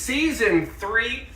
Season 3,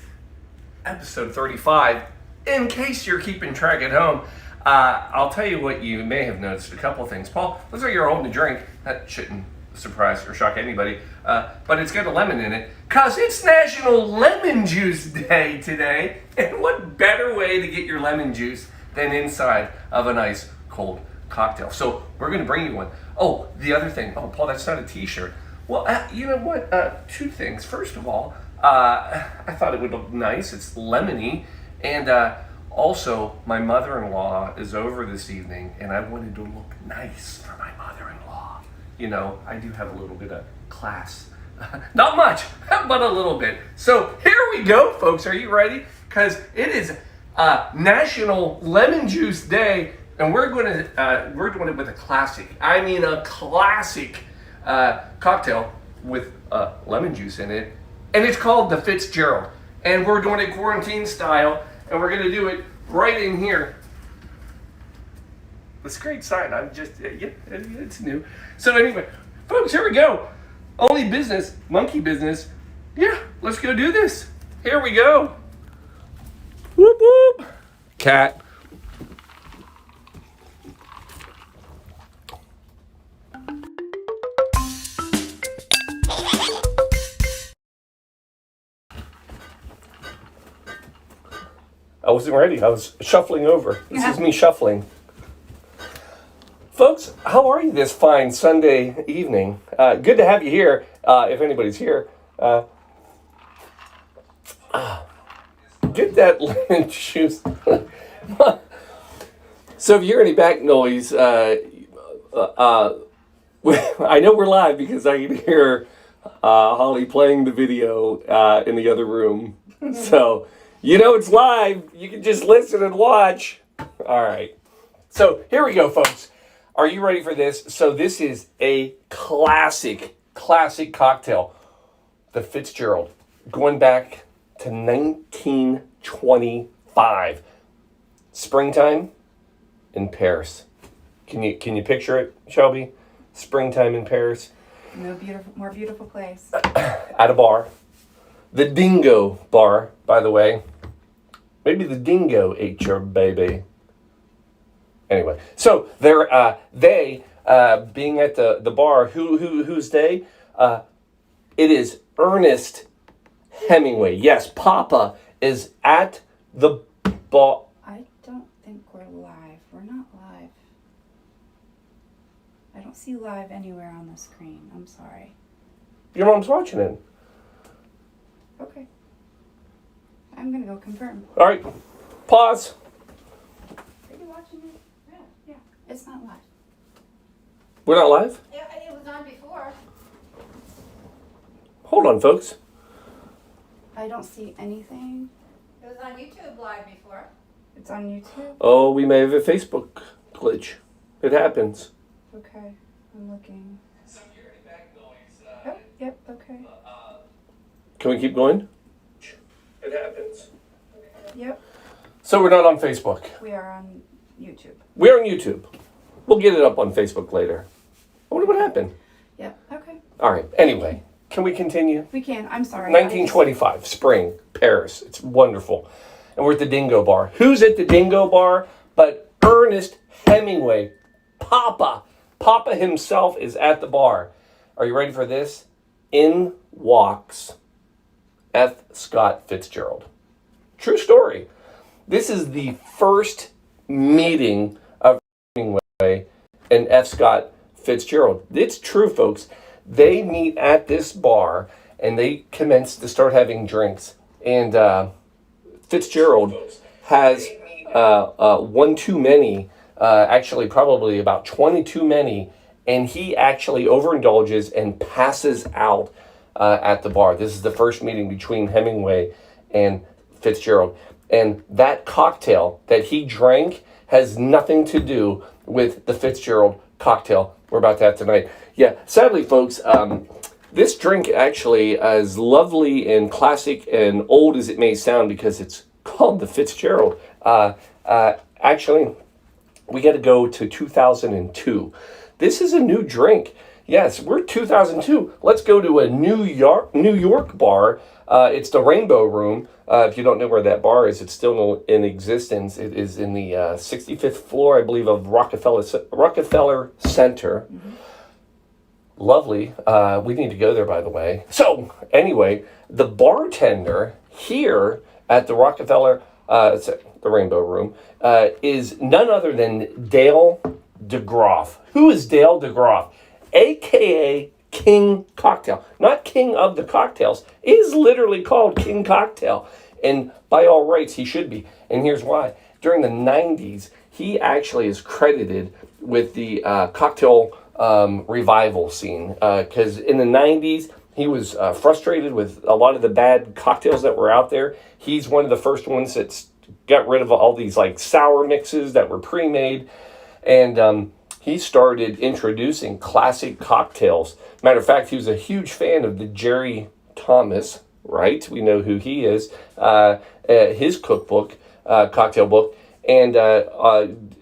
Episode 35. In case you're keeping track at home, I'll tell you what you may have noticed. A couple of things. Paul, looks like you're holding a drink. That shouldn't surprise or shock anybody. But it's got a lemon in it, because it's National Lemon Juice Day today. And what better way to get your lemon juice than inside of a nice cold cocktail? So we're going to bring you one. Oh, the other thing. Oh, Paul, that's not a t-shirt. Well, you know what? Two things. First of all, I thought it would look nice. It's lemony. And also, my mother-in-law is over this evening, and I wanted to look nice for my mother-in-law. You know, I do have a little bit of class. Not much, but a little bit. So here we go, folks. Are you ready? Because it is National Lemon Juice Day, and we're doing it with a classic. I mean, a classic cocktail with lemon juice in it, and it's called the Fitzgerald. And we're doing it quarantine style, and we're going to do it right in here. It's a great sign. I'm just, yeah, it's new. So anyway, folks, here we go. Only business, monkey business. Yeah, let's go do this. Here we go. Whoop, whoop. Cat. I wasn't ready. I was shuffling over. This is me shuffling. Folks, how are you this fine Sunday evening? Good to have you here, if anybody's here. Get that lemon juice. So if you hear any back noise, I know we're live because I can hear Holly playing the video in the other room. So you know it's live. You can just listen and watch. All right. So here we go, folks. Are you ready for this? So this is a classic cocktail. The Fitzgerald. Going back to 1925. Springtime in Paris. Can you picture it, Shelby? Springtime in Paris. No more beautiful place. At a bar. The Dingo Bar, by the way. Maybe the Dingo ate your baby. Anyway, so they being at the bar. Who's they? It is Ernest Hemingway. Yes, Papa is at the bar. I don't think we're live. We're not live. I don't see live anywhere on the screen. I'm sorry. Your mom's watching it. Okay. I'm gonna go confirm. All right, pause. Are you watching it? Yeah. It's not live. We're not live? Yeah, it was on before. Hold on, folks. I don't see anything. It was on YouTube live before. It's on YouTube? Oh, we may have a Facebook glitch. It happens. Okay. I'm looking. Some hearing back noise. Oh, yep, okay. Can we keep going? It happens. Yep, So we're not on Facebook. we are on YouTube. We're on YouTube. We'll get it up on Facebook later. I wonder what happened. Yep, okay. All right. Anyway, can we continue? We can. I'm sorry. 1925, spring, Paris. It's wonderful. And we're at the Dingo Bar. Who's at the Dingo Bar but Ernest Hemingway? Papa. Papa himself is at the bar. Are you ready for this? In walks F. Scott Fitzgerald. True story. This is the first meeting of Hemingway and F. Scott Fitzgerald. It's true, folks. They meet at this bar and they commence to start having drinks. And Fitzgerald has one too many, actually probably about 20 too many, and he actually overindulges and passes out at the bar. This is the first meeting between Hemingway and Fitzgerald. And that cocktail that he drank has nothing to do with the Fitzgerald cocktail we're about to have tonight. Yeah, sadly, folks, this drink actually, as lovely and classic and old as it may sound because it's called the Fitzgerald, actually, we got to go to 2002. This is a new drink. Yes, we're 2002. Let's go to a New York bar. It's the Rainbow Room. If you don't know where that bar is, it's still in existence. It is in the 65th floor, I believe, of Rockefeller Center. Mm-hmm. Lovely. We need to go there, by the way. So, anyway, the bartender here at the Rockefeller, the Rainbow Room, is none other than Dale DeGroff. Who is Dale DeGroff? A.K.A. King Cocktail. Not King of the Cocktails. He is literally called King Cocktail. And by all rights, he should be. And here's why. During the 90s, he actually is credited with the cocktail revival scene. Because in the 90s, he was frustrated with a lot of the bad cocktails that were out there. He's one of the first ones that got rid of all these like sour mixes that were pre-made. And he started introducing classic cocktails. Matter of fact, he was a huge fan of the Jerry Thomas, right? We know who he is. His cookbook, cocktail book. And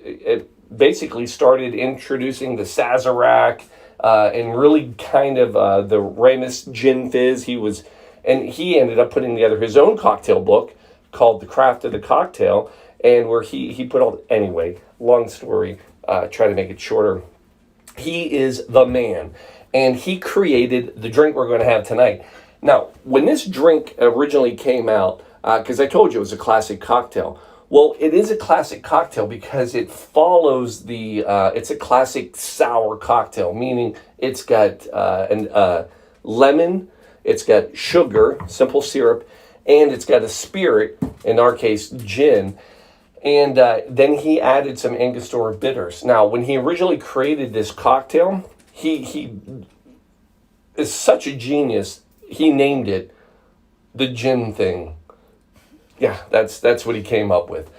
it basically started introducing the Sazerac and really kind of the Ramus Gin Fizz. He ended up putting together his own cocktail book called The Craft of the Cocktail, and where he put all, anyway, long story, try to make it shorter. He is the man, and he created the drink we're going to have tonight. Now, when this drink originally came out, because I told you it was a classic cocktail, well, it is a classic cocktail because it follows it's a classic sour cocktail, meaning it's got lemon, it's got sugar, simple syrup, and it's got a spirit, in our case, gin. And then he added some Angostura bitters. Now, when he originally created this cocktail, he is such a genius. He named it the gin thing. Yeah, that's what he came up with.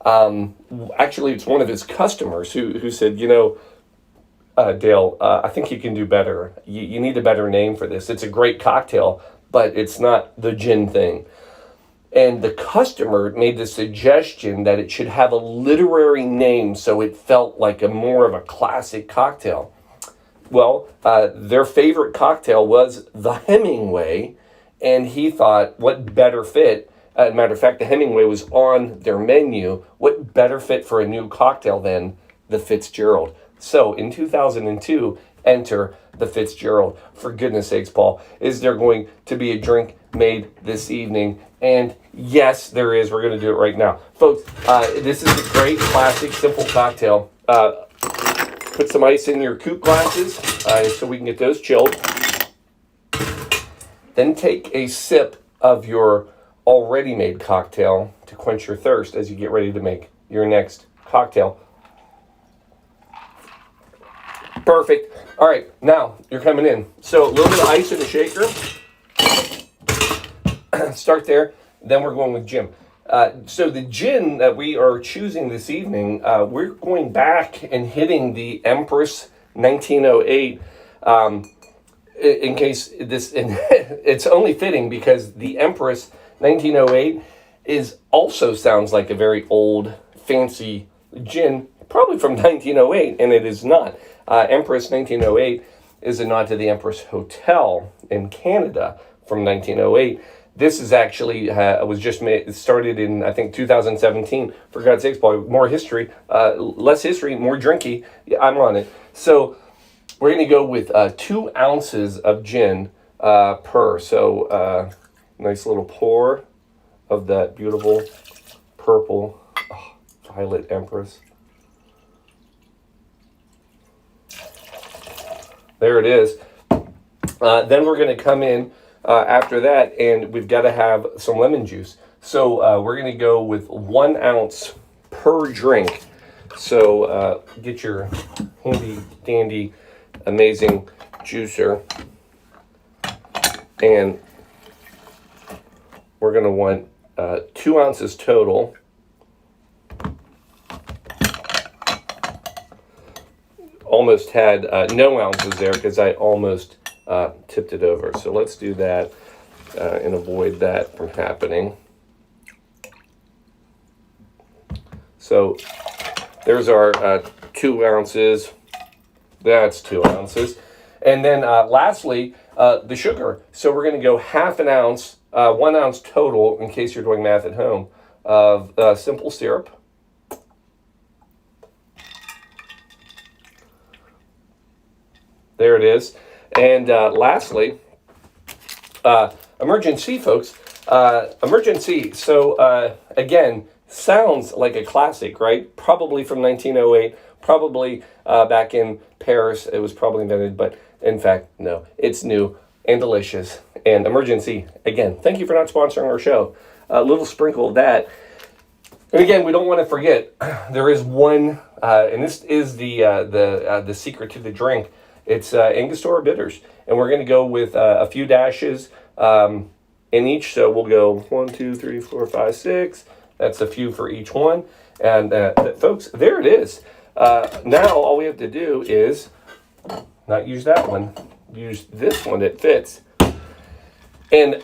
Actually, it's one of his customers who said, Dale, I think you can do better. You need a better name for this. It's a great cocktail, but it's not the gin thing. And the customer made the suggestion that it should have a literary name so it felt like more of a classic cocktail. Well, their favorite cocktail was the Hemingway, and he thought, what better fit? Matter of fact, the Hemingway was on their menu. What better fit for a new cocktail than the Fitzgerald? So in 2002, enter the Fitzgerald. For goodness sakes, Paul, is there going to be a drink made this evening? And yes, there is. We're going to do it right now. Folks, this is a great, classic, simple cocktail. Put some ice in your coupe glasses so we can get those chilled. Then take a sip of your already made cocktail to quench your thirst as you get ready to make your next cocktail. Perfect. All right, now you're coming in. So a little bit of ice in the shaker. Start there. Then we're going with gin. So the gin that we are choosing this evening, we're going back and hitting the Empress 1908. In case this, it's only fitting because the Empress 1908 also sounds like a very old, fancy gin, probably from 1908, and it is not. Empress 1908 is a nod to the Empress Hotel in Canada from 1908. This is actually was just made, started in, I think, 2017. For God's sakes, Paul, more history, less history, more drinky. Yeah, I'm on it. So we're going to go with 2 ounces of gin per. So nice little pour of that beautiful purple violet Empress. There it is. Then we're going to come in after that, and we've got to have some lemon juice. So we're going to go with 1 ounce per drink. So get your handy dandy amazing juicer, and we're going to want 2 ounces total. Almost had no ounces there because I almost tipped it over. So let's do that and avoid that from happening. So there's our 2 ounces. That's 2 ounces. And then lastly, the sugar. So we're going to go half an ounce, 1 ounce total, in case you're doing math at home, of simple syrup. There it is. And lastly, emergency, folks. Emergency. So again, sounds like a classic, right? Probably from 1908. Probably back in Paris. It was probably invented, but in fact, no. It's new and delicious. And emergency. Again, thank you for not sponsoring our show. A little sprinkle of that. And again, we don't want to forget, there is one, and this is the secret to the drink. It's Angostura bitters, and we're going to go with a few dashes in each. So we'll go 1, 2, 3, 4, 5, 6. That's a few for each one. And folks, there it is. Now all we have to do is not use that one, use this one that fits, and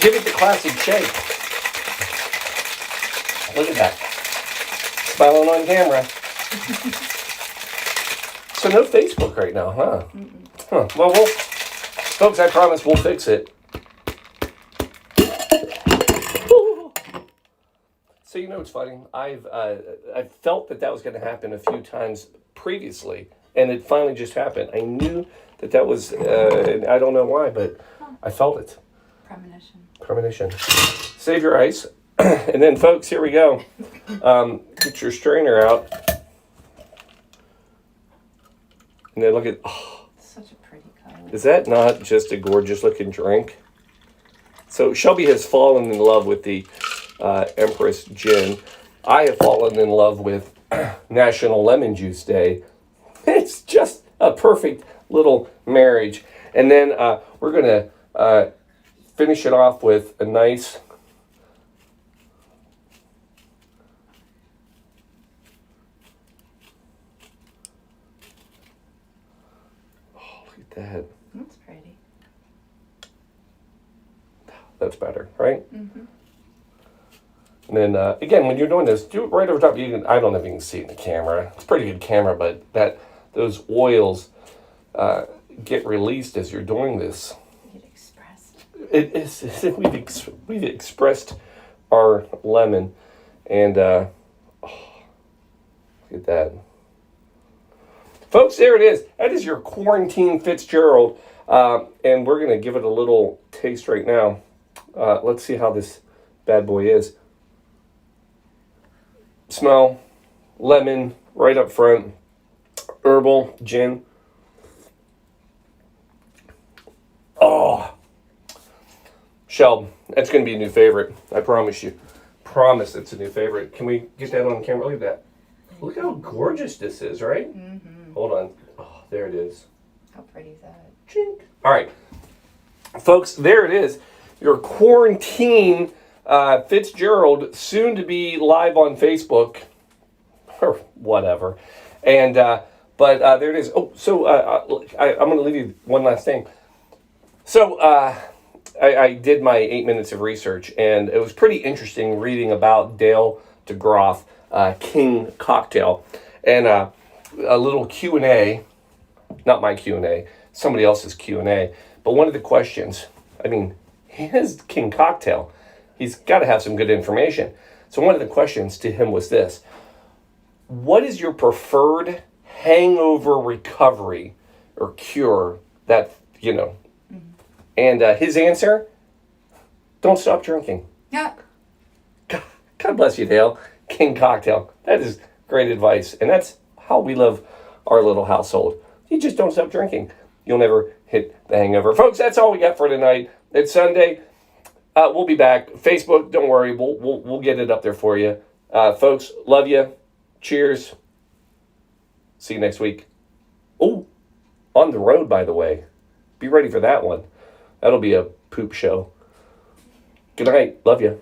give it the classic shake. Look at that. Smiling on camera. So no Facebook right now, huh? Huh. Well, folks, I promise we'll fix it. So you know it's funny. I've felt that was going to happen a few times previously, and it finally just happened. I knew that was. I don't know why, but I felt it. Premonition. Save your ice. And then, folks, here we go. Get your strainer out. And then look at... Oh, such a pretty color. Is that not just a gorgeous-looking drink? So Shelby has fallen in love with the Empress Gin. I have fallen in love with National Lemon Juice Day. It's just a perfect little marriage. And then we're going to finish it off with a nice... That. That's pretty. That's better, right? Mm-hmm. And then, again, when you're doing this, do it right over top. I don't know if you can see it in the camera. It's a pretty good camera, but those oils get released as you're doing this. Get expressed. It is. We've expressed our lemon, and look at that. Folks, there it is. That is your quarantine Fitzgerald. And we're going to give it a little taste right now. Let's see how this bad boy is. Smell, lemon, right up front. Herbal, gin. Oh. Shell, that's going to be a new favorite. I promise you. Promise it's a new favorite. Can we get that on camera? Look at that. Look how gorgeous this is, right? Mm-hmm. Hold on. Oh, there it is. How pretty is that? Chink. All right. Folks, there it is. Your quarantine Fitzgerald, soon to be live on Facebook. Or whatever. And, but there it is. Oh, so I'm going to leave you one last thing. So I did my 8 minutes of research, and it was pretty interesting reading about Dale DeGroff King Cocktail. And a little Q&A, not my Q&A, somebody else's Q&A. But one of the questions, I mean, he has King Cocktail. He's got to have some good information. So one of the questions to him was this: what is your preferred hangover recovery or cure that, you know? Mm-hmm. And his answer, don't stop drinking. Yeah. God bless you, Dale. King Cocktail. That is great advice. And that's how we live our little household. You just don't stop drinking. You'll never hit the hangover. Folks, that's all we got for tonight. It's Sunday. We'll be back. Facebook, don't worry. We'll get it up there for you. Folks, love you. Cheers. See you next week. Oh, on the road, by the way. Be ready for that one. That'll be a poop show. Good night. Love you.